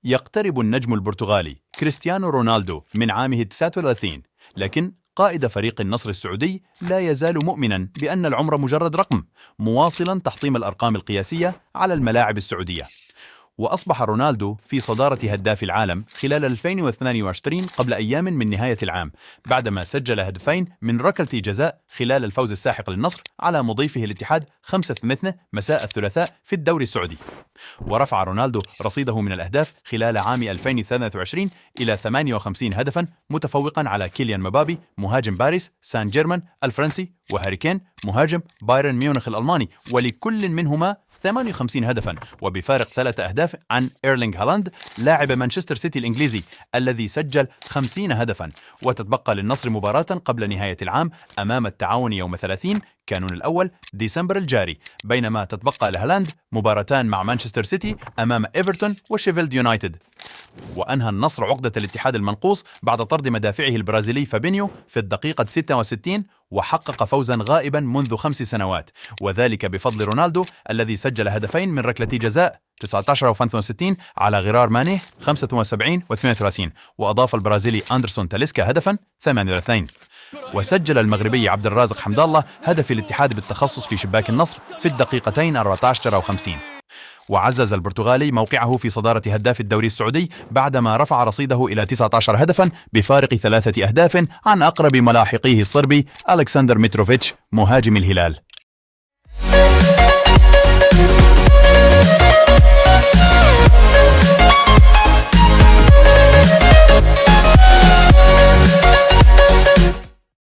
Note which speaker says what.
Speaker 1: يقترب النجم البرتغالي كريستيانو رونالدو من عامه 39، لكن قائد فريق النصر السعودي لا يزال مؤمنا بأن العمر مجرد رقم، مواصلا تحطيم الأرقام القياسية على الملاعب السعودية. وأصبح رونالدو في صدارة هداف العالم خلال 2022 قبل أيام من نهاية العام، بعدما سجل هدفين من ركلة جزاء خلال الفوز الساحق للنصر على مضيفه الاتحاد 5-2 مساء الثلاثاء في الدوري السعودي. ورفع رونالدو رصيده من الأهداف خلال عام 2023 إلى 58 هدفا، متفوقا على كيليان مبابي مهاجم باريس سان جيرمان الفرنسي وهاري كين مهاجم بايرن ميونخ الألماني، ولكل منهما 58 هدفا، وبفارق 3 أهداف عن إيرلينغ هالاند لاعب مانشستر سيتي الإنجليزي الذي سجل 50 هدفا. وتتبقى للنصر مباراة قبل نهاية العام أمام التعاون يوم 30 كانون الأول ديسمبر الجاري، بينما تتبقى لهالاند مباراتان مع مانشستر سيتي أمام إيفرتون وشيفيلد يونايتد. وأنهى النصر عقدة الاتحاد المنقوص بعد طرد مدافعه البرازيلي فابينيو في الدقيقة 66، وحقق فوزا غائبا منذ 5 سنوات، وذلك بفضل رونالدو الذي سجل هدفين من ركلة جزاء 19 و65 على غرار مانيه 75 و32، وأضاف البرازيلي أندرسون تاليسكا هدفا 38. وسجل المغربي عبد الرازق حمد الله هدف الاتحاد بالتخصص في شباك النصر في الدقيقتين 14 و50. وعزز البرتغالي موقعه في صدارة هداف الدوري السعودي بعدما رفع رصيده إلى 19 هدفا بفارق 3 أهداف عن أقرب ملاحقيه الصربي ألكسندر متروفيتش مهاجم الهلال.